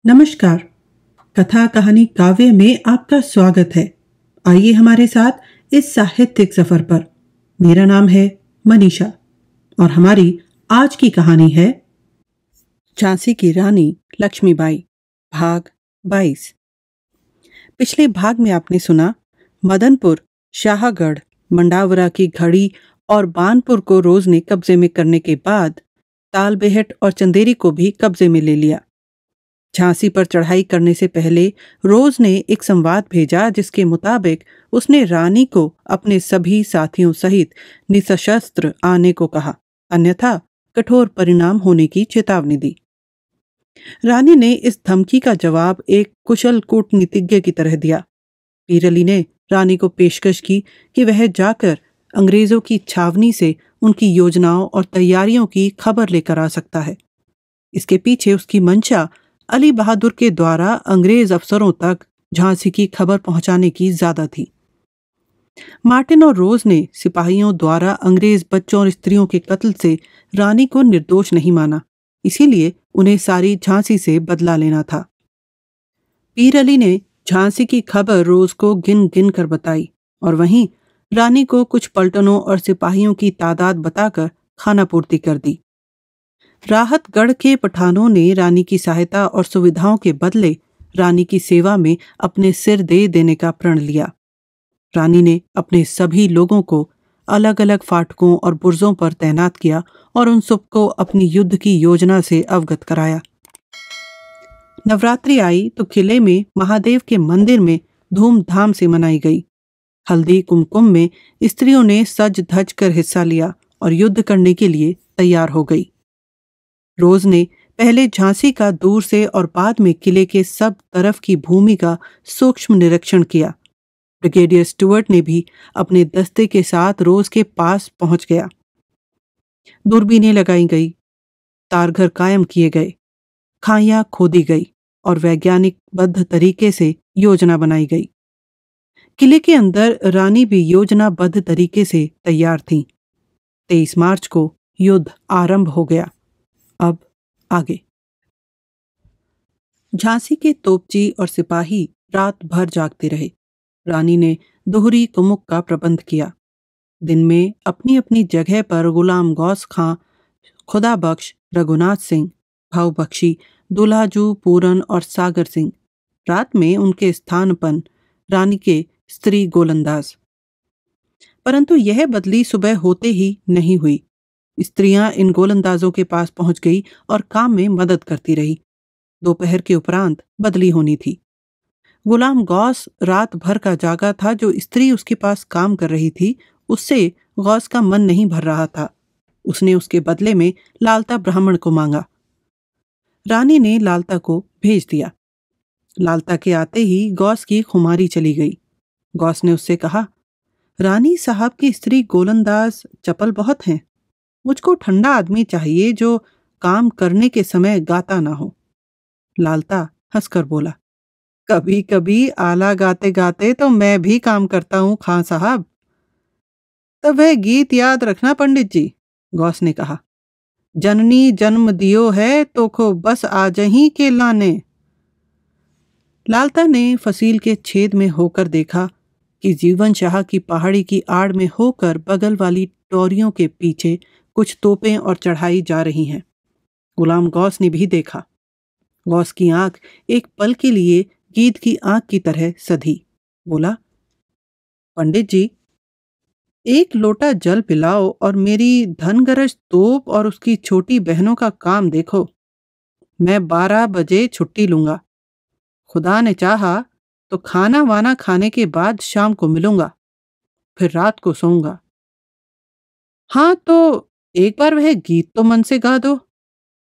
नमस्कार। कथा कहानी काव्य में आपका स्वागत है। आइए हमारे साथ इस साहित्यिक सफर पर। मेरा नाम है मनीषा और हमारी आज की कहानी है झांसी की रानी लक्ष्मीबाई, भाग 22। पिछले भाग में आपने सुना मदनपुर, शाहगढ़, मंडावरा की घड़ी और बानपुर को रोज ने कब्जे में करने के बाद तालबेहट और चंदेरी को भी कब्जे में ले लिया। झांसी पर चढ़ाई करने से पहले रोज ने एक संवाद भेजा जिसके मुताबिक उसने रानी को अपने सभी साथियों सहित निसशस्त्र आने को कहा, अन्यथा कठोर परिणाम होने की चेतावनी दी। रानी ने इस धमकी का जवाब एक कुशल कूटनीतिज्ञ की तरह दिया। पीर अली ने रानी को पेशकश की कि वह जाकर अंग्रेजों की छावनी से उनकी योजनाओं और तैयारियों की खबर लेकर आ सकता है। इसके पीछे उसकी मंशा अली बहादुर के द्वारा अंग्रेज अफसरों तक झांसी की खबर पहुंचाने की ज्यादा थी। मार्टिन और रोज ने सिपाहियों द्वारा अंग्रेज बच्चों और स्त्रियों के कत्ल से रानी को निर्दोष नहीं माना, इसीलिए उन्हें सारी झांसी से बदला लेना था। पीर अली ने झांसी की खबर रोज को गिन गिन कर बताई और वहीं रानी को कुछ पलटनों और सिपाहियों की तादाद बताकर खानापूर्ति कर दी। राहतगढ़ के पठानों ने रानी की सहायता और सुविधाओं के बदले रानी की सेवा में अपने सिर दे देने का प्रण लिया। रानी ने अपने सभी लोगों को अलग अलग फाटकों और बुर्जों पर तैनात किया और उन सबको अपनी युद्ध की योजना से अवगत कराया। नवरात्रि आई तो किले में महादेव के मंदिर में धूमधाम से मनाई गई। हल्दी कुमकुम में स्त्रियों ने सज धज कर हिस्सा लिया और युद्ध करने के लिए तैयार हो गई। रोज ने पहले झांसी का दूर से और बाद में किले के सब तरफ की भूमि का सूक्ष्म निरीक्षण किया। ब्रिगेडियर स्टुअर्ट ने भी अपने दस्ते के साथ रोज के पास पहुंच गया। दूरबीनें लगाई गई, तारघर कायम किए गए, खाइयां खोदी गई और वैज्ञानिक बद्ध तरीके से योजना बनाई गई। किले के अंदर रानी भी योजनाबद्ध तरीके से तैयार थीं। 23 मार्च को युद्ध आरंभ हो गया। अब आगे। झांसी के तोपची और सिपाही रात भर जागते रहे। रानी ने दोहरी कुमुक का प्रबंध किया। दिन में अपनी अपनी जगह पर गुलाम गौस खां, खुदा बख्श, रघुनाथ सिंह, भाऊ बख्शी, दुल्हाजू, पूरन और सागर सिंह। रात में उनके स्थान पर रानी के स्त्री गोलंदाज। परंतु यह बदली सुबह होते ही नहीं हुई। स्त्रियां इन गोलंदाजों के पास पहुंच गई और काम में मदद करती रही। दोपहर के उपरांत बदली होनी थी। गुलाम गौस रात भर का जागा था। जो स्त्री उसके पास काम कर रही थी उससे गौस का मन नहीं भर रहा था। उसने उसके बदले में लालता ब्राह्मण को मांगा। रानी ने लालता को भेज दिया। लालता के आते ही गौस की खुमारी चली गई। गौस ने उससे कहा, रानी साहब की स्त्री गोलंदाज चपल बहुत हैं। मुझको ठंडा आदमी चाहिए जो काम करने के समय गाता ना हो। लालता हंसकर बोला, कभी कभी आला गाते गाते तो मैं भी काम करता हूं खां साहब। तब वह गीत याद रखना पंडित जी, गौस ने कहा। जननी जन्म दियो है तो खो बस आजही के लाने। लालता ने फसील के छेद में होकर देखा कि जीवन शाह की पहाड़ी की आड़ में होकर बगल वाली टोरियों के पीछे कुछ तोपें और चढ़ाई जा रही हैं। गुलाम गौस ने भी देखा। गौस की आंख एक पल के लिए गीद की आंख की तरह सधी। बोला, पंडित जी, एक लोटा जल पिलाओ और मेरी धनगरज तोप और उसकी छोटी बहनों का काम देखो। मैं 12 बजे छुट्टी लूंगा। खुदा ने चाहा तो खाना वाना खाने के बाद शाम को मिलूंगा, फिर रात को सोऊंगा। हाँ, तो एक बार वह गीत तो मन से गा दो।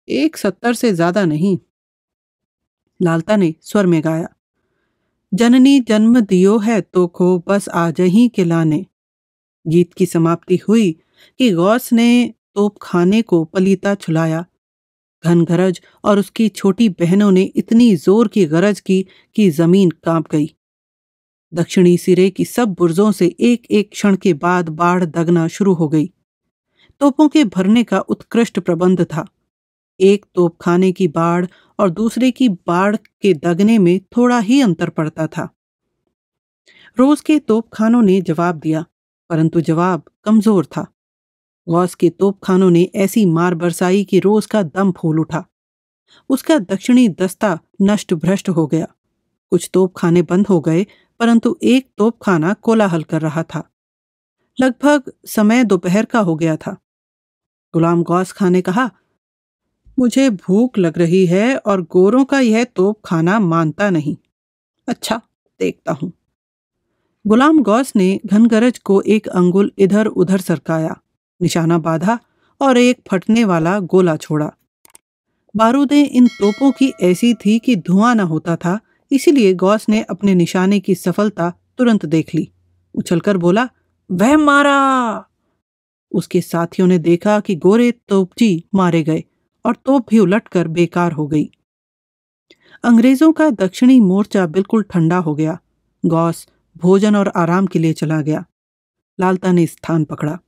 1 सत्तर से ज्यादा नहीं। लालता ने स्वर में गाया, जननी जन्म दियो है तो खो बस आजही के लाने। गीत की समाप्ति हुई कि गौस ने तोप खाने को पलीता छुलाया। घनघरज और उसकी छोटी बहनों ने इतनी जोर की गरज की कि जमीन कांप गई। दक्षिणी सिरे की सब बुर्जों से एक एक क्षण के बाद बाढ़ दगना शुरू हो गई। तोपों के भरने का उत्कृष्ट प्रबंध था। एक तोपखाने की बाढ़ और दूसरे की बाढ़ के दगने में थोड़ा ही अंतर पड़ता था। रोज के तोपखानों ने जवाब दिया, परंतु जवाब कमजोर था। गौस के तोपखानों ने ऐसी मार बरसाई कि रोज का दम फूल उठा। उसका दक्षिणी दस्ता नष्ट भ्रष्ट हो गया। कुछ तोपखाने बंद हो गए, परंतु एक तोपखाना कोलाहल कर रहा था। लगभग समय दोपहर का हो गया था। गुलाम गौस खान ने कहा, मुझे भूख लग रही है और गोरों का यह तोपखाना मानता नहीं। अच्छा, देखता हूं। गुलाम गौस ने घनगरज को एक अंगुल इधर उधर सरकाया, निशाना बांधा और एक फटने वाला गोला छोड़ा। बारूदें इन तोपों की ऐसी थी कि धुआं न होता था, इसीलिए गौस ने अपने निशाने की सफलता तुरंत देख ली। उछलकर बोला, वह मारा। उसके साथियों ने देखा कि गोरे तोपची मारे गए और तोप भी उलटकर बेकार हो गई। अंग्रेजों का दक्षिणी मोर्चा बिल्कुल ठंडा हो गया। गौस भोजन और आराम के लिए चला गया। लालता ने स्थान पकड़ा।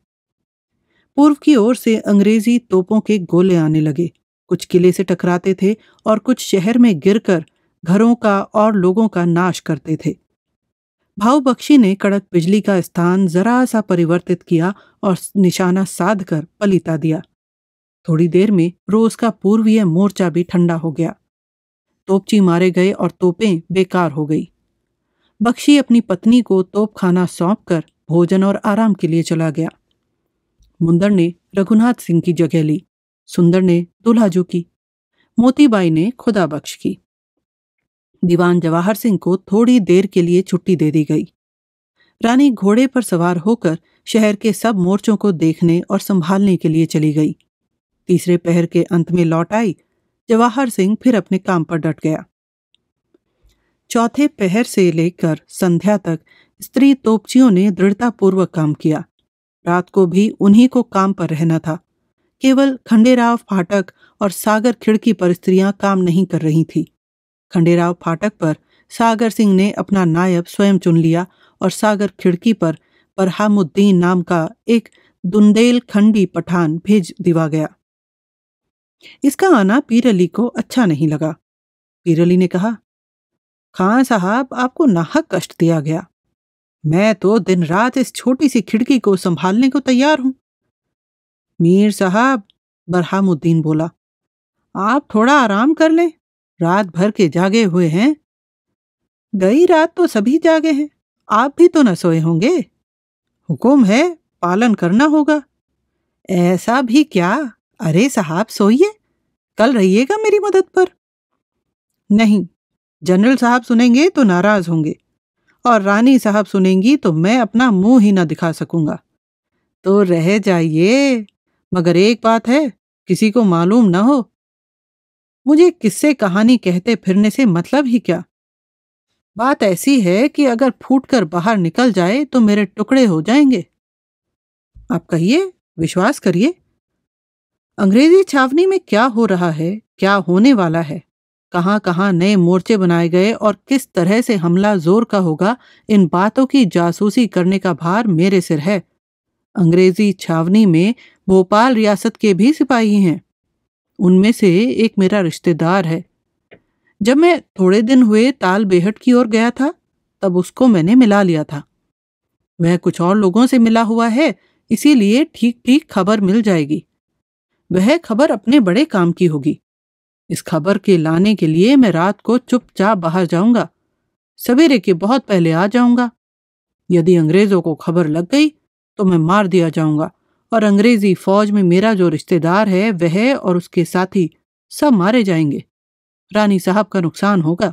पूर्व की ओर से अंग्रेजी तोपों के गोले आने लगे। कुछ किले से टकराते थे और कुछ शहर में गिरकर घरों का और लोगों का नाश करते थे। भाऊ बख्शी ने कड़क बिजली का स्थान जरा सा परिवर्तित किया और निशाना साध कर पलीता दिया। थोड़ी देर में रोज का पूर्वीय मोर्चा भी ठंडा हो गया। तोपची मारे गए और तोपें बेकार हो गई। बख्शी अपनी पत्नी को तोपखाना सौंपकर भोजन और आराम के लिए चला गया। मुंदर ने रघुनाथ सिंह की जगह ली। सुंदर ने दुल्हाजू की। मोतीबाई ने खुदा बख्श की। दीवान जवाहर सिंह को थोड़ी देर के लिए छुट्टी दे दी गई। रानी घोड़े पर सवार होकर शहर के सब मोर्चों को देखने और संभालने के लिए चली गई। तीसरे पहर के अंत में लौट आई। जवाहर सिंह फिर अपने काम पर डट गया। चौथे पहर से लेकर संध्या तक स्त्री तोपचियों ने दृढ़तापूर्वक काम किया। रात को भी उन्हीं को काम पर रहना था। केवल खंडेराव फाटक और सागर खिड़की पर स्त्रियां काम नहीं कर रही थी। खंडेराव फाटक पर सागर सिंह ने अपना नायब स्वयं चुन लिया और सागर खिड़की पर बरहामुद्दीन नाम का एक दुंदेल खंडी पठान भेज दिया गया। इसका आना पीर अली को अच्छा नहीं लगा। पीर अली ने कहा, खां साहब, आपको नाहक कष्ट दिया गया। मैं तो दिन रात इस छोटी सी खिड़की को संभालने को तैयार हूं। मीर साहब, बरहामुद्दीन बोला, आप थोड़ा आराम कर लें। रात भर के जागे हुए हैं। गई रात तो सभी जागे हैं, आप भी तो न सोए होंगे। हुक्म है, पालन करना होगा। ऐसा भी क्या? अरे साहब, सोइए, कल रहिएगा मेरी मदद पर। नहीं, जनरल साहब सुनेंगे तो नाराज होंगे और रानी साहब सुनेंगी तो मैं अपना मुंह ही ना दिखा सकूंगा। तो रह जाइए, मगर एक बात है, किसी को मालूम ना हो। मुझे किस्से कहानी कहते फिरने से मतलब ही क्या? बात ऐसी है कि अगर फूटकर बाहर निकल जाए तो मेरे टुकड़े हो जाएंगे। आप कहिए, विश्वास करिए। अंग्रेजी छावनी में क्या हो रहा है, क्या होने वाला है, कहां कहां नए मोर्चे बनाए गए और किस तरह से हमला जोर का होगा, इन बातों की जासूसी करने का भार मेरे सिर है। अंग्रेजी छावनी में भोपाल रियासत के भी सिपाही हैं। उनमें से एक मेरा रिश्तेदार है। जब मैं थोड़े दिन हुए ताल बेहट की ओर गया था, तब उसको मैंने मिला लिया था। वह कुछ और लोगों से मिला हुआ है, इसीलिए ठीक ठीक खबर मिल जाएगी। वह खबर अपने बड़े काम की होगी। इस खबर के लाने के लिए मैं रात को चुपचाप बाहर जाऊंगा, सवेरे के बहुत पहले आ जाऊंगा। यदि अंग्रेजों को खबर लग गई तो मैं मार दिया जाऊंगा और अंग्रेजी फौज में मेरा जो रिश्तेदार है वह और उसके साथी सब मारे जाएंगे। रानी साहब का नुकसान होगा।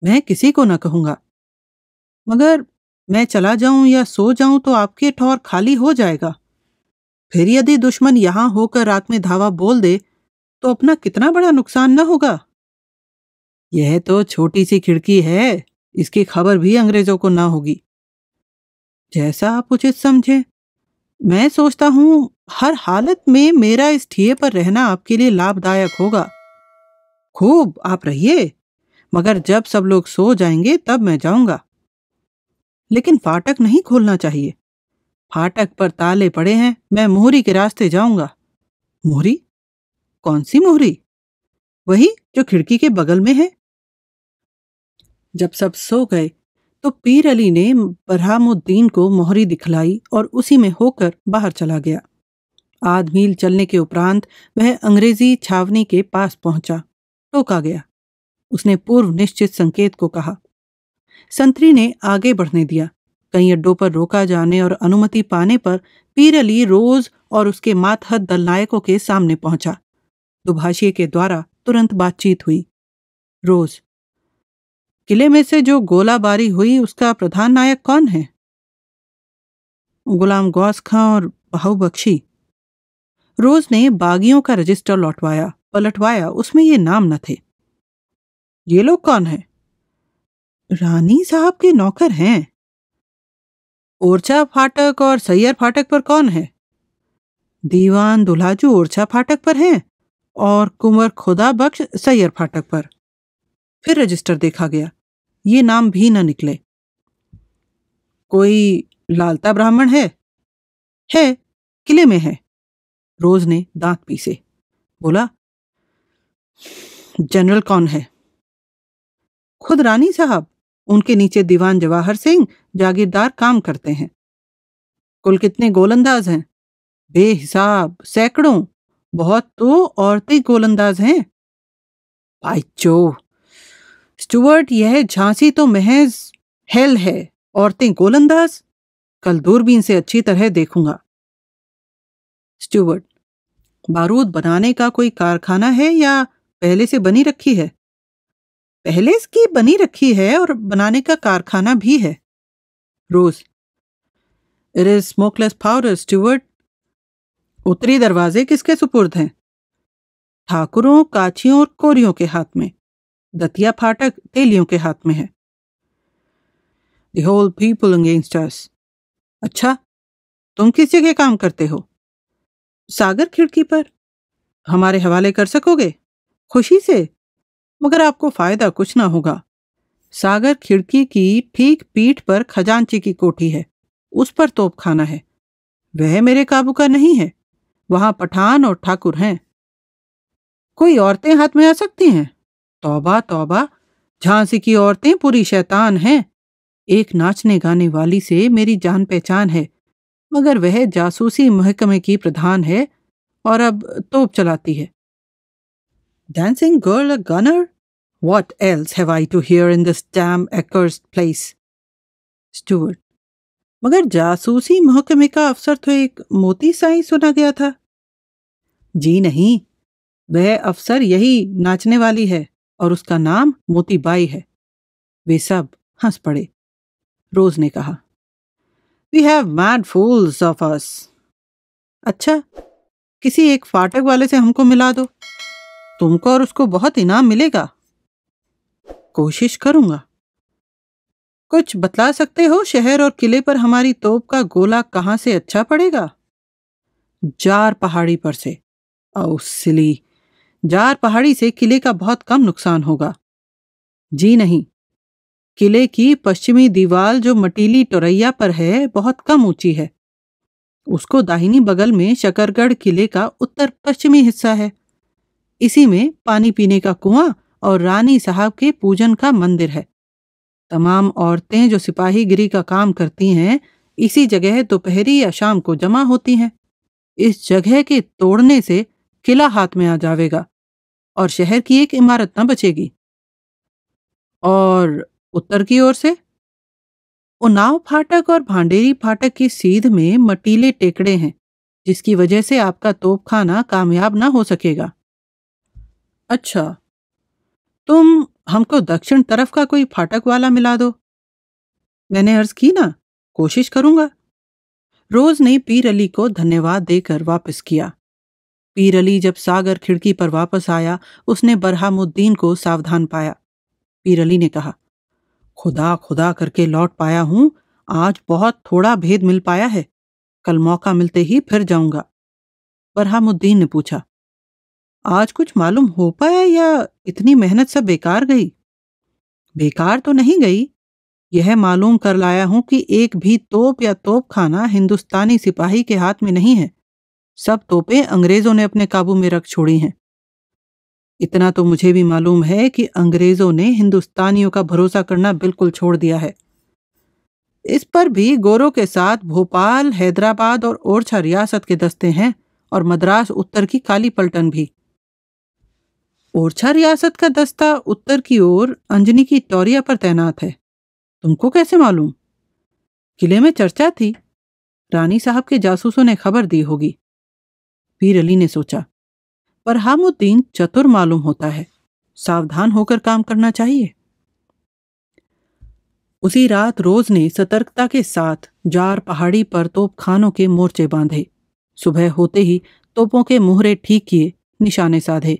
मैं किसी को न कहूंगा, मगर मैं चला जाऊं या सो जाऊं तो आपके ठौर खाली हो जाएगा। फिर यदि दुश्मन यहां होकर रात में धावा बोल दे तो अपना कितना बड़ा नुकसान न होगा। यह तो छोटी सी खिड़की है, इसकी खबर भी अंग्रेजों को ना होगी। जैसा आप उचित समझे। मैं सोचता हूं हर हालत में मेरा इस ठिये पर रहना आपके लिए लाभदायक होगा। खूब, आप रहिए, मगर जब सब लोग सो जाएंगे तब मैं जाऊंगा। लेकिन फाटक नहीं खोलना चाहिए। फाटक पर ताले पड़े हैं, मैं मोहरी के रास्ते जाऊंगा। मोहरी? कौन सी मोहरी? वही जो खिड़की के बगल में है। जब सब सो गए तो पीर अली ने बरहामुद्दीन को मोहरी दिखलाई और उसी में होकर बाहर चला गया। आध मील चलने के उपरांत वह अंग्रेजी छावनी के पास पहुंचा। टोका गया। उसने पूर्व निश्चित संकेत को कहा। संतरी ने आगे बढ़ने दिया। कई अड्डों पर रोका जाने और अनुमति पाने पर पीर अली रोज और उसके मातहत दलनायकों के सामने पहुंचा। दुभाषिए के द्वारा तुरंत बातचीत हुई। रोज, किले में से जो गोलाबारी हुई उसका प्रधान नायक कौन है? गुलाम गौस खां और बहू बख्शी। रोज ने बागियों का रजिस्टर पलटवाया, उसमें ये नाम न थे। ये लोग कौन हैं? रानी साहब के नौकर हैं। ओरछा फाटक और सैयर फाटक पर कौन है? दीवान दुल्हाजू ओरछा फाटक पर हैं और कुंवर खुदा बख्श सैयर फाटक पर। फिर रजिस्टर देखा गया। ये नाम भी न निकले। कोई लालता ब्राह्मण है? है, किले में है। रोज ने दांत पीसे। बोला, जनरल कौन है? खुद रानी साहब। उनके नीचे दीवान जवाहर सिंह जागीरदार काम करते हैं। कुल कितने गोलंदाज हैं? बेहिसाब, सैकड़ों। बहुत तो औरतें गोलंदाज हैं। पाइचो, स्टुअर्ट, यह झांसी तो महज हेल है, औरतें गोलंदाज। कल दूरबीन से अच्छी तरह देखूंगा। स्टुअर्ट, बारूद बनाने का कोई कारखाना है या पहले से बनी रखी है? पहले की बनी रखी है और बनाने का कारखाना भी है। रोज, it is smokeless powder, Stuart. उत्तरी दरवाजे किसके सुपुर्द हैं? ठाकुरों, काछियों और कोरियों के हाथ में। दतिया फाटक तेलियों के हाथ में है। The whole people against us. अच्छा, तुम किस जगह काम करते हो? सागर खिड़की पर। हमारे हवाले कर सकोगे? खुशी से, मगर आपको फायदा कुछ ना होगा। सागर खिड़की की ठीक पीठ पर खजांची की कोठी है, उस पर तोपखाना है। वह मेरे काबू का नहीं है। वहां पठान और ठाकुर हैं। कोई औरतें हाथ में आ सकती हैं? तौबा तौबा, झांसी की औरतें पूरी शैतान हैं। एक नाचने गाने वाली से मेरी जान पहचान है, मगर वह जासूसी महकमे की प्रधान है और अब तोप चलाती है। Dancing girl a gunner? What else have I to hear in this damn accursed place? Stewart, मगर जासूसी महकमे का अफसर तो एक मोती साई सुना गया था। जी नहीं, वह अफसर यही नाचने वाली है और उसका नाम मोतीबाई है। वे सब हंस पड़े। रोज ने कहा, We have mad fools of us. अच्छा, किसी एक फाटक वाले से हमको मिला दो। तुमको और उसको बहुत इनाम मिलेगा। कोशिश करूंगा। कुछ बतला सकते हो शहर और किले पर हमारी तोप का गोला कहां से अच्छा पड़ेगा? जार पहाड़ी पर से। ओ सिली, जार पहाड़ी से किले का बहुत कम नुकसान होगा। जी नहीं, किले की पश्चिमी दीवार जो मटीली टोरैया पर है बहुत कम ऊंची है। उसको दाहिनी बगल में शकरगढ़ किले का उत्तर पश्चिमी हिस्सा है। इसी में पानी पीने का कुआं और रानी साहब के पूजन का मंदिर है। तमाम औरतें जो सिपाहीगिरी का काम करती हैं इसी जगह दोपहरी या शाम को जमा होती हैं। इस जगह के तोड़ने से किला हाथ में आ जाएगा और शहर की एक इमारत न बचेगी। और उत्तर की ओर से उन्नाव फाटक और भांडेरी फाटक की सीध में मटीले टेकड़े हैं, जिसकी वजह से आपका तोपखाना कामयाब ना हो सकेगा। अच्छा, तुम हमको दक्षिण तरफ का कोई फाटक वाला मिला दो। मैंने अर्ज की ना, कोशिश करूंगा। रोज ने पीर अली को धन्यवाद देकर वापस किया। पीर अली जब सागर खिड़की पर वापस आया, उसने बरहामुद्दीन को सावधान पाया। पीर अली ने कहा, खुदा खुदा करके लौट पाया हूं। आज बहुत थोड़ा भेद मिल पाया है। कल मौका मिलते ही फिर जाऊंगा। बरहामुद्दीन ने पूछा, आज कुछ मालूम हो पाया या इतनी मेहनत सब बेकार गई? बेकार तो नहीं गई। यह मालूम कर लाया हूं कि एक भी तोप या तोपखाना हिंदुस्तानी सिपाही के हाथ में नहीं है। सब तोपें अंग्रेजों ने अपने काबू में रख छोड़ी हैं। इतना तो मुझे भी मालूम है कि अंग्रेजों ने हिंदुस्तानियों का भरोसा करना बिल्कुल छोड़ दिया है। इस पर भी गोरों के साथ भोपाल, हैदराबाद और ओरछा रियासत के दस्ते हैं और मद्रास उत्तर की काली पलटन भी। ओरछा रियासत का दस्ता उत्तर की ओर अंजनी की टोरिया पर तैनात है। तुमको कैसे मालूम? किले में चर्चा थी। रानी साहब के जासूसों ने खबर दी होगी। पीर अली ने सोचा, पर हामुद्दीन चतुर मालूम होता है, सावधान होकर काम करना चाहिए। उसी रात रोज ने सतर्कता के साथ जार पहाड़ी पर तोपखानों के मोर्चे बांधे। सुबह होते ही तोपों के मुहरे ठीक किए, निशाने साधे।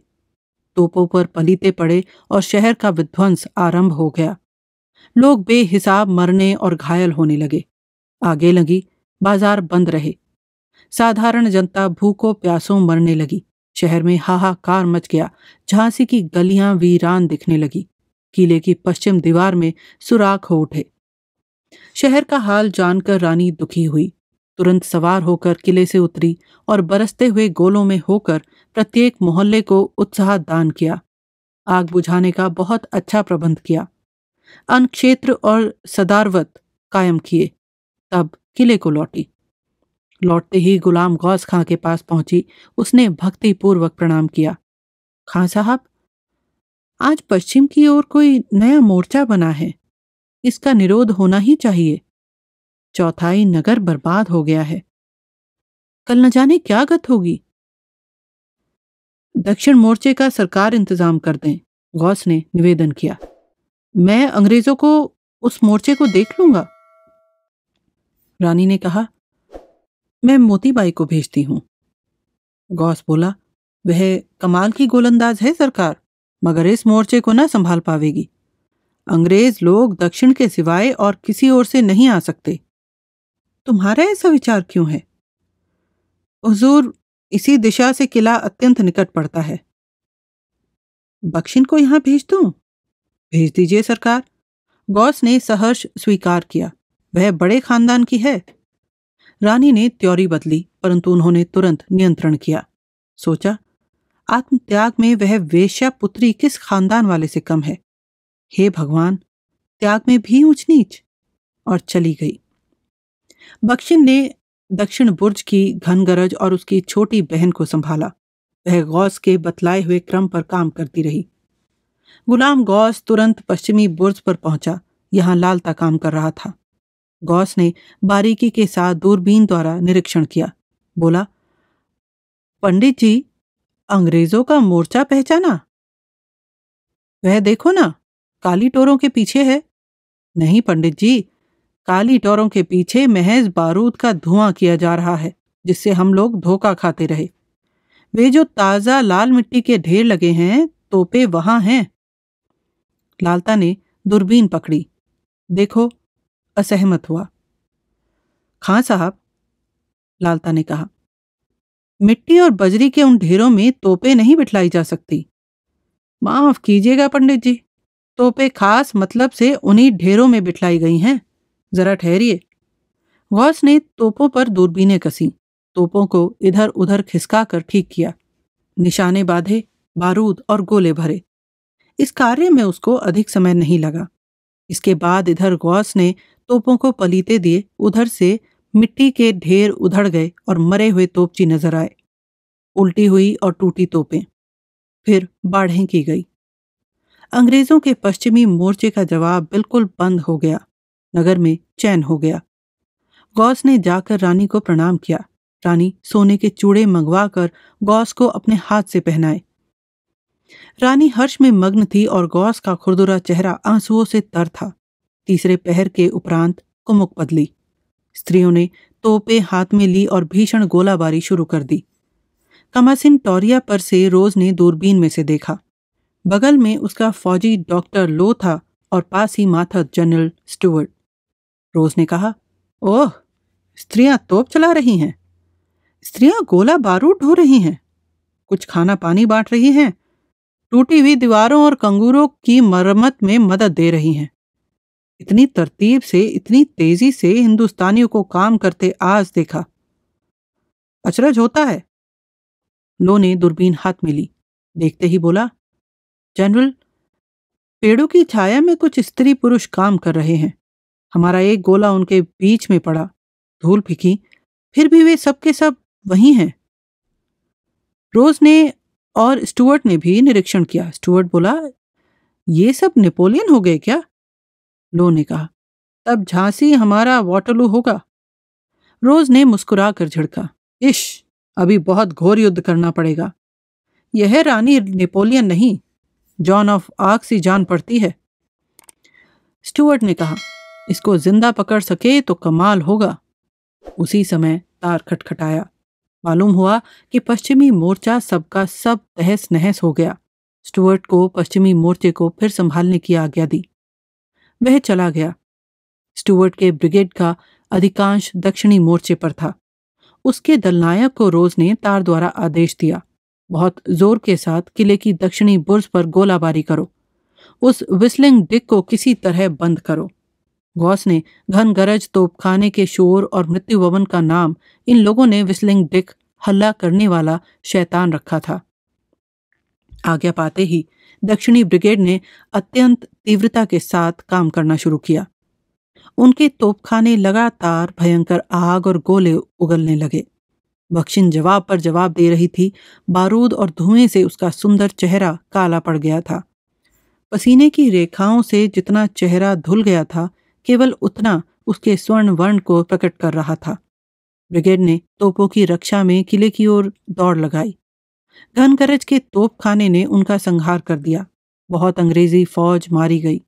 तोपों पर पलीते पड़े और शहर का विध्वंस आरंभ हो गया। लोग बेहिसाब मरने और घायल होने लगे। आगे लगी, बाजार बंद रहे। साधारण जनता भूखों प्यासों मरने लगी। शहर में हाहाकार मच गया। झांसी की गलियां वीरान दिखने लगी। किले की पश्चिम दीवार में सुराख हो उठे। शहर का हाल जानकर रानी दुखी हुई। तुरंत सवार होकर किले से उतरी और बरसते हुए गोलों में होकर प्रत्येक मोहल्ले को उत्साह दान किया। आग बुझाने का बहुत अच्छा प्रबंध किया। अनक्षेत्र और सदारवत कायम किए। तब किले को लौटी। लौटते ही गुलाम गौस खां के पास पहुंची। उसने भक्ति पूर्वक प्रणाम किया। खां साहब, आज पश्चिम की ओर कोई नया मोर्चा बना है। इसका निरोध होना ही चाहिए। चौथाई नगर बर्बाद हो गया है। कल न जाने क्या गत होगी। दक्षिण मोर्चे का सरकार इंतजाम कर दें, गौस ने निवेदन किया। मैं अंग्रेजों को उस मोर्चे को देख लूंगा। रानी ने कहा, मैं मोतीबाई को भेजती हूं। गौस बोला, वह कमाल की गोलंदाज है सरकार, मगर इस मोर्चे को ना संभाल पावेगी। अंग्रेज लोग दक्षिण के सिवाय और किसी ओर से नहीं आ सकते। तुम्हारा ऐसा विचार क्यों है? हुजूर, इसी दिशा से किला अत्यंत निकट पड़ता है। बख्शिन को यहां भेज दूं? भेज दीजिए सरकार। गौस ने सहर्ष स्वीकार किया। वह बड़े खानदान की है। रानी ने त्योरी बदली, परंतु उन्होंने तुरंत नियंत्रण किया। सोचा, आत्मत्याग में वह वेश्या पुत्री किस खानदान वाले से कम है। हे भगवान, त्याग में भी ऊंच नीच। और चली गई। बख्शिन ने दक्षिण बुर्ज की घनगरज और उसकी छोटी बहन को संभाला। वह गौस के बतलाए हुए क्रम पर काम करती रही। गुलाम गौस तुरंत पश्चिमी बुर्ज पर पहुंचा। यहां लालता काम कर रहा था। गौस ने बारीकी के साथ दूरबीन द्वारा निरीक्षण किया। बोला, पंडित जी, अंग्रेजों का मोर्चा पहचाना? वह देखो ना, काली टोरों के पीछे है। नहीं पंडित जी, काली टोरों के पीछे महज बारूद का धुआं किया जा रहा है, जिससे हम लोग धोखा खाते रहे। वे जो ताजा लाल मिट्टी के ढेर लगे हैं, तोपे वहां हैं। लालता ने दूरबीन पकड़ी। देखो, असहमत हुआ। खां साहब, लालता ने कहा, मिट्टी और बजरी के उन ढेरों में तोपे नहीं बिठलाई जा सकती। माफ कीजिएगा पंडित जी, तोपे खास मतलब से उन्हीं ढेरों में बिठलाई गई हैं। जरा ठहरिए। गौस ने तोपों पर दूरबीनें कसी। तोपों को इधर उधर खिसका कर ठीक किया। निशाने बांधे, बारूद और गोले भरे। इस कार्य में उसको अधिक समय नहीं लगा। इसके बाद इधर गौस ने तोपों को पलीते दिए, उधर से मिट्टी के ढेर उधड़ गए और मरे हुए तोपची नजर आए। उल्टी हुई और टूटी तोपें। फिर बाढ़ें की गई। अंग्रेजों के पश्चिमी मोर्चे का जवाब बिल्कुल बंद हो गया। नगर में चैन हो गया। गौस ने जाकर रानी को प्रणाम किया। रानी सोने के चूड़े मंगवा कर गौस को अपने हाथ से पहनाए। रानी हर्ष में मग्न थी और गौस का खुरदुरा चेहरा आंसुओं से तर था। तीसरे पहर के उपरांत कुमुक बदली। स्त्रियों ने तोपें हाथ में ली और भीषण गोलाबारी शुरू कर दी। कमासिन टोरिया पर से रोज ने दूरबीन में से देखा। बगल में उसका फौजी डॉक्टर लो था और पास ही माथर जनरल स्टुअर्ट। रोज ने कहा, ओह, स्त्रियां तोप चला रही हैं। स्त्रियां गोला बारूद ढो रही हैं। कुछ खाना पानी बांट रही हैं। टूटी हुई दीवारों और कंगूरों की मरम्मत में मदद दे रही हैं। इतनी तरतीब से, इतनी तेजी से हिंदुस्तानियों को काम करते आज देखा। अचरज होता है। लो ने दूरबीन हाथ में ली। देखते ही बोला, जनरल, पेड़ों की छाया में कुछ स्त्री पुरुष काम कर रहे हैं। हमारा एक गोला उनके बीच में पड़ा, धूल फीकी, फिर भी वे सब के सब वही हैं। रोज ने और स्टुअर्ट ने भी निरीक्षण किया। स्टुअर्ट बोला, ये सब नेपोलियन हो गए क्या? लो ने कहा, तब झांसी हमारा वाटरलू होगा। रोज ने मुस्कुरा कर झिड़का, इश, अभी बहुत घोर युद्ध करना पड़ेगा। यह रानी नेपोलियन नहीं, जॉन ऑफ आर्क सी जान पड़ती है। स्टुअर्ट ने कहा, इसको जिंदा पकड़ सके तो कमाल होगा। उसी समय तार खटखटाया। मालूम हुआ कि पश्चिमी मोर्चा सबका सब तहस नहस हो गया। स्टुअर्ट को पश्चिमी मोर्चे को फिर संभालने की आज्ञा दी। वह चला गया। स्टुअर्ट के ब्रिगेड का अधिकांश दक्षिणी मोर्चे पर था। उसके दलनायक को रोज ने तार द्वारा आदेश दिया, बहुत जोर के साथ किले की दक्षिणी बुर्ज पर गोलाबारी करो। उस विस्लिंग डिक को किसी तरह बंद करो। गॉस ने घन गरज तोपखाने के शोर और मृत्यु भवन का नाम इन लोगों ने विस्लिंग डिक, हल्ला करने वाला शैतान, रखा था। आज्ञा पाते ही दक्षिणी ब्रिगेड ने अत्यंत तीव्रता के साथ काम करना शुरू किया। उनके तोपखाने लगातार भयंकर आग और गोले उगलने लगे। बख्शिन जवाब पर जवाब दे रही थी। बारूद और धुएं से उसका सुंदर चेहरा काला पड़ गया था। पसीने की रेखाओं से जितना चेहरा धुल गया था, केवल उतना उसके स्वर्ण वर्ण को प्रकट कर रहा था। ब्रिगेड ने तोपों की रक्षा में किले की ओर दौड़ लगाई। घनगरज के तोपखाने ने उनका संहार कर दिया। बहुत अंग्रेजी फौज मारी गई।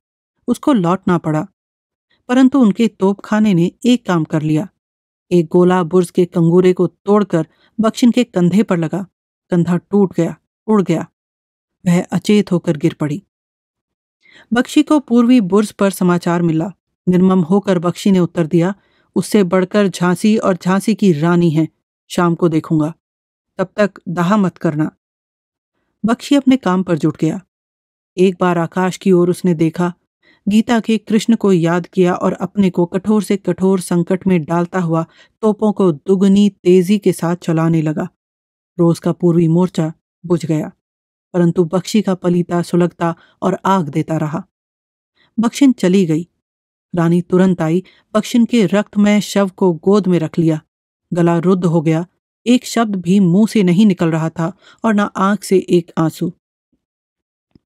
उसको लौटना पड़ा, परंतु उनके तोपखाने ने एक काम कर लिया। एक गोला बुर्ज के कंगूरे को तोड़कर बख्शिन के कंधे पर लगा। कंधा टूट गया, उड़ गया। वह अचेत होकर गिर पड़ी। बख्शी को पूर्वी बुर्ज पर समाचार मिला। निर्मम होकर बख्शी ने उत्तर दिया, उससे बढ़कर झांसी और झांसी की रानी है। शाम को देखूंगा, तब तक दाह मत करना। बख्शी अपने काम पर जुट गया। एक बार आकाश की ओर उसने देखा। गीता के कृष्ण को याद किया और अपने को कठोर से कठोर संकट में डालता हुआ तोपों को दुगनी तेजी के साथ चलाने लगा। रोज का पूर्वी मोर्चा बुझ गया, परंतु बख्शी का पलीता सुलगता और आग देता रहा। बख्शिन चली गई। रानी तुरंत आई। बख्शिन के रक्तमय शव को गोद में रख लिया। गला रुद्ध हो गया। एक शब्द भी मुंह से नहीं निकल रहा था और न आंख से एक आंसू।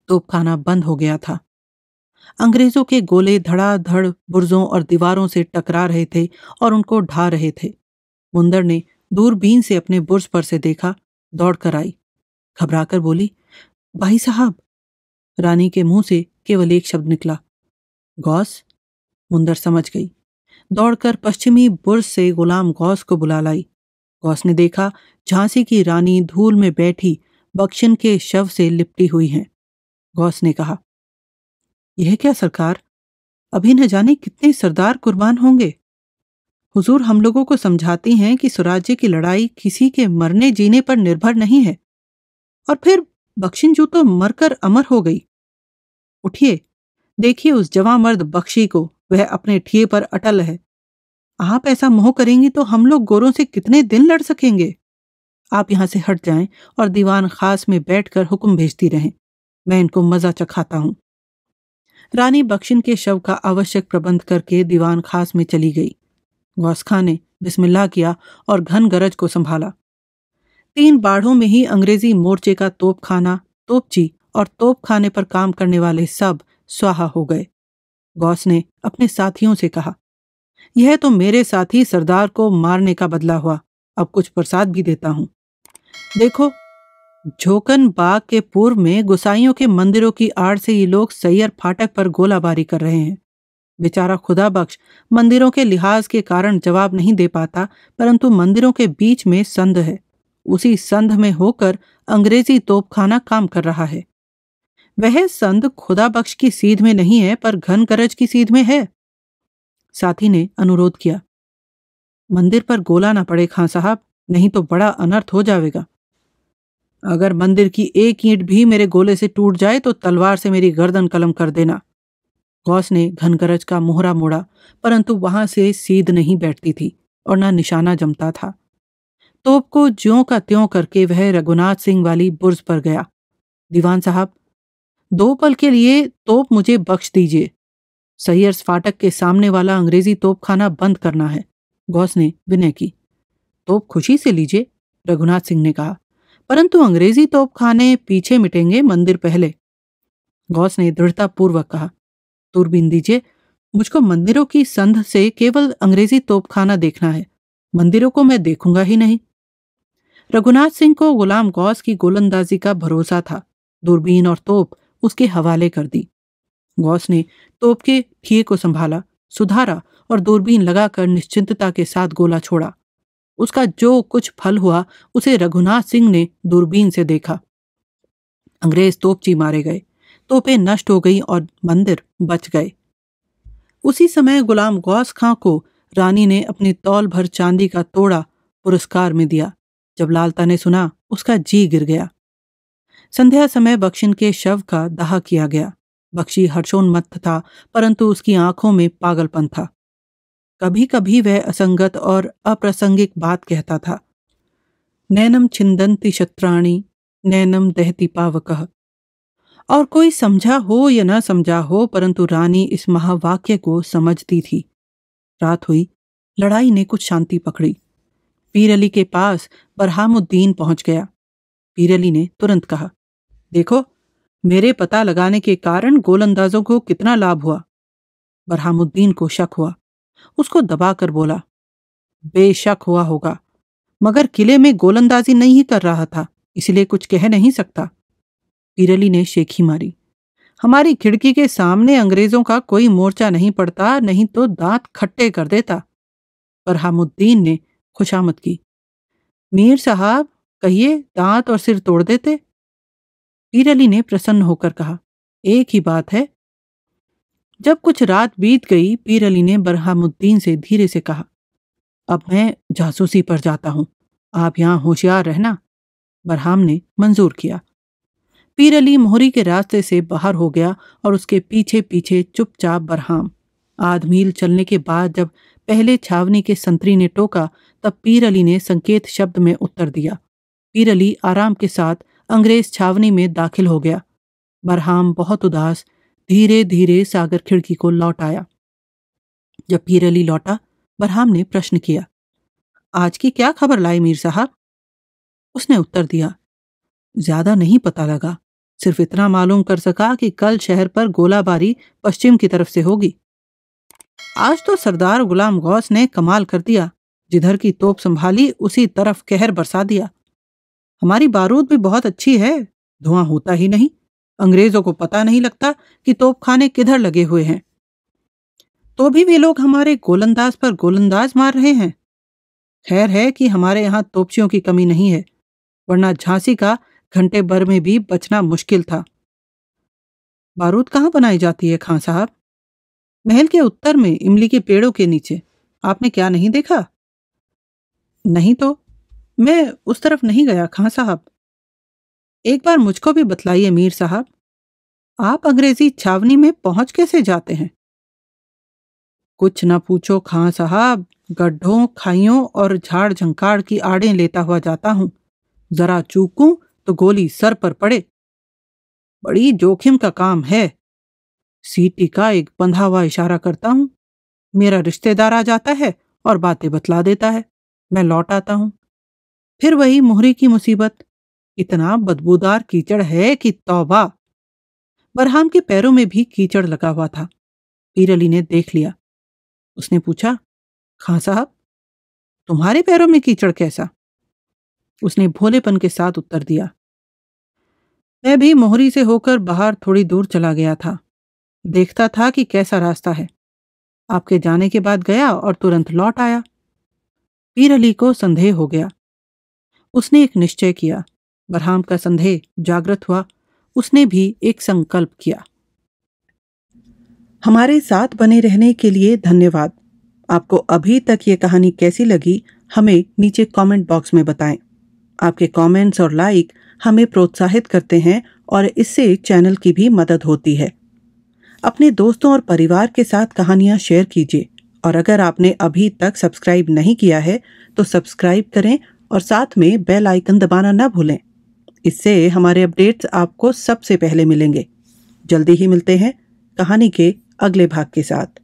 तोपखाना बंद हो गया था। अंग्रेजों के गोले धड़ाधड़ बुर्जों और दीवारों से टकरा रहे थे और उनको ढा रहे थे। मुंदर ने दूरबीन से अपने बुर्ज पर से देखा। दौड़कर आई, घबराकर बोली, भाई साहब। रानी के मुंह से केवल एक शब्द निकला, गौस। मुंदर समझ गई। दौड़कर पश्चिमी बुर्ज से गुलाम गौस को बुला लाई। गौस ने देखा झांसी की रानी धूल में बैठी बख्शिन के शव से लिपटी हुई है। गौस ने कहा, यह क्या सरकार, अभी न जाने कितने सरदार कुर्बान होंगे। हुजूर हम लोगों को समझाती हैं कि स्वराज्य की लड़ाई किसी के मरने जीने पर निर्भर नहीं है, और फिर बख्शिन जू तो मरकर अमर हो गई। उठिए, देखिए उस जवां मर्द बख्शी को, वह अपने ठिए पर अटल है। आप ऐसा मोह करेंगी तो हम लोग गोरों से कितने दिन लड़ सकेंगे। आप यहां से हट जाएं और दीवान खास में बैठकर हुक्म भेजती रहें। मैं इनको मजा चखाता हूं। रानी बख्शिन के शव का आवश्यक प्रबंध करके दीवान खास में चली गई। गौस खां ने बिस्मिल्लाह किया और घन गरज को संभाला। 3 बाढ़ों में ही अंग्रेजी मोर्चे का तोपखाना, तोपची और तोपखाने पर काम करने वाले सब स्वाहा हो गए। गौस ने अपने साथियों से कहा, यह तो मेरे साथी सरदार को मारने का बदला हुआ। अब कुछ प्रसाद भी देता हूं। देखो, झोकन बाग के पूर्व में गुसाइयों के मंदिरों की आड़ से ये लोग सैयर फाटक पर गोलाबारी कर रहे हैं। बेचारा खुदा बख्श मंदिरों के लिहाज के कारण जवाब नहीं दे पाता, परंतु मंदिरों के बीच में संध है। उसी संध में होकर अंग्रेजी तोपखाना काम कर रहा है। वह संध खुदा बख्श की सीध में नहीं है, पर घन गरज की सीध में है। साथी ने अनुरोध किया, मंदिर पर गोला ना पड़े खां साहब, नहीं तो बड़ा अनर्थ हो जाएगा। अगर मंदिर की एक ईंट भी मेरे गोले से टूट जाए तो तलवार से मेरी गर्दन कलम कर देना। गौस ने घनगरज का मोहरा मोड़ा, परंतु वहां से सीध नहीं बैठती थी और ना निशाना जमता था। तोप को ज्यों का त्यों करके वह रघुनाथ सिंह वाली बुर्ज पर गया। दीवान साहब, 2 पल के लिए तोप मुझे बख्श दीजिए। सैयर्स फाटक के सामने वाला अंग्रेजी तोपखाना बंद करना है, गौस ने विनय की। तोप खुशी से लीजिए, रघुनाथ सिंह ने कहा, परंतु अंग्रेजी तोपखाने पीछे मिटेंगे, मंदिर पहले। गौस ने दृढ़तापूर्वक कहा, दूरबीन दीजिए, मुझको मंदिरों की संध से केवल अंग्रेजी तोपखाना देखना है, मंदिरों को मैं देखूंगा ही नहीं। रघुनाथ सिंह को गुलाम गौस की गोलंदाजी का भरोसा था। दूरबीन और तोप उसके हवाले कर दी। गौस ने तोप के खिए को संभाला, सुधारा और दूरबीन लगाकर निश्चिंतता के साथ गोला छोड़ा। उसका जो कुछ फल हुआ उसे रघुनाथ सिंह ने दूरबीन से देखा। अंग्रेज तोपची मारे गए, तोपें नष्ट हो गई और मंदिर बच गए। उसी समय गुलाम गौस खां को रानी ने अपनी तौल भर चांदी का तोड़ा पुरस्कार में दिया। जब लालता ने सुना, उसका जी गिर गया। संध्या समय बख्शिन के शव का दाह किया गया। बख्शी हर्षोन्मत्त था, परंतु उसकी आंखों में पागलपन था। कभी कभी वह असंगत और अप्रासंगिक बात कहता था। नैनम छिंदंती शत्राणी, नैनम दहती पावकः। और कोई समझा हो या न समझा हो, परंतु रानी इस महावाक्य को समझती थी। रात हुई, लड़ाई ने कुछ शांति पकड़ी। पीर अली के पास बरहामुद्दीन पहुंच गया। पीर अली ने तुरंत कहा, देखो, मेरे पता लगाने के कारण गोलंदाजों को कितना लाभ हुआ। बरहामुद्दीन को शक हुआ। उसको दबाकर बोला, बेशक हुआ होगा, मगर किले में गोलंदाजी नहीं कर रहा था, इसलिए कुछ कह नहीं सकता। पीर अली ने शेखी मारी। हमारी खिड़की के सामने अंग्रेजों का कोई मोर्चा नहीं पड़ता, नहीं तो दांत खट्टे कर देता। बरहामुद्दीन ने खुशामद की। मीर साहब, कहिए, दांत और सिर तोड़ देते। पीर अली ने प्रसन्न होकर कहा, एक ही बात है। जब कुछ रात बीत गई, पीर अली ने बरहामुद्दीन से धीरे से कहा, अब मैं जासूसी पर जाता हूं, आप यहां होशियार रहना। बरहाम ने मंजूर किया। पीर अली मोहरी के रास्ते से बाहर हो गया और उसके पीछे पीछे चुपचाप बरहाम। आध मील चलने के बाद जब पहले छावनी के संतरी ने टोका, तब पीर अली ने संकेत शब्द में उत्तर दिया। पीर अली आराम के साथ अंग्रेज छावनी में दाखिल हो गया। बरहाम बहुत उदास धीरे धीरे सागर खिड़की को लौट आया। जब पीर अली लौटा, बरहाम ने प्रश्न किया, आज की क्या खबर लाई मीर साहब? उसने उत्तर दिया, ज्यादा नहीं पता लगा, सिर्फ इतना मालूम कर सका कि कल शहर पर गोलाबारी पश्चिम की तरफ से होगी। आज तो सरदार गुलाम गौस ने कमाल कर दिया, जिधर की तोप संभाली उसी तरफ कहर बरसा दिया। हमारी बारूद भी बहुत अच्छी है, धुआं होता ही नहीं, अंग्रेजों को पता नहीं लगता कि तोपखाने किधर लगे हुए हैं। तो भी वे लोग हमारे गोलंदाज पर गोलंदाज मार रहे हैं। खैर है कि हमारे यहाँ तोपचियों की कमी नहीं है, वरना झांसी का घंटे भर में भी बचना मुश्किल था। बारूद कहाँ बनाई जाती है खां साहब? महल के उत्तर में, इमली के पेड़ों के नीचे। आपने क्या नहीं देखा? नहीं तो, मैं उस तरफ नहीं गया खां साहब। एक बार मुझको भी बतलाइए मीर साहब, आप अंग्रेजी छावनी में पहुंच कैसे जाते हैं? कुछ न पूछो खां साहब, गड्ढों, खाइयों और झाड़ झंकाड़ की आड़ें लेता हुआ जाता हूं। जरा चूकूं तो गोली सर पर पड़े। बड़ी जोखिम का काम है। सीटी का एक बंधा हुआ इशारा करता हूं, मेरा रिश्तेदार आ जाता है और बातें बतला देता है। मैं लौट आता हूं, फिर वही मोहरी की मुसीबत। इतना बदबूदार कीचड़ है कि तौबा। बरहाम के पैरों में भी कीचड़ लगा हुआ था। पीर अली ने देख लिया। उसने पूछा, खां साहब, तुम्हारे पैरों में कीचड़ कैसा? उसने भोलेपन के साथ उत्तर दिया, मैं भी मोहरी से होकर बाहर थोड़ी दूर चला गया था, देखता था कि कैसा रास्ता है। आपके जाने के बाद गया और तुरंत लौट आया। पीर अली को संदेह हो गया। उसने एक निश्चय किया। बरहाम का संदेह जागृत हुआ। उसने भी एक संकल्प किया। हमारे साथ बने रहने के लिए धन्यवाद। आपको अभी तक ये कहानी कैसी लगी, हमें नीचे कमेंट बॉक्स में बताएं। आपके कमेंट्स और लाइक हमें प्रोत्साहित करते हैं और इससे चैनल की भी मदद होती है। अपने दोस्तों और परिवार के साथ कहानियां शेयर कीजिए और अगर आपने अभी तक सब्सक्राइब नहीं किया है तो सब्सक्राइब करें और साथ में बेल आइकन दबाना न भूलें। इससे हमारे अपडेट्स आपको सबसे पहले मिलेंगे। जल्दी ही मिलते हैं कहानी के अगले भाग के साथ।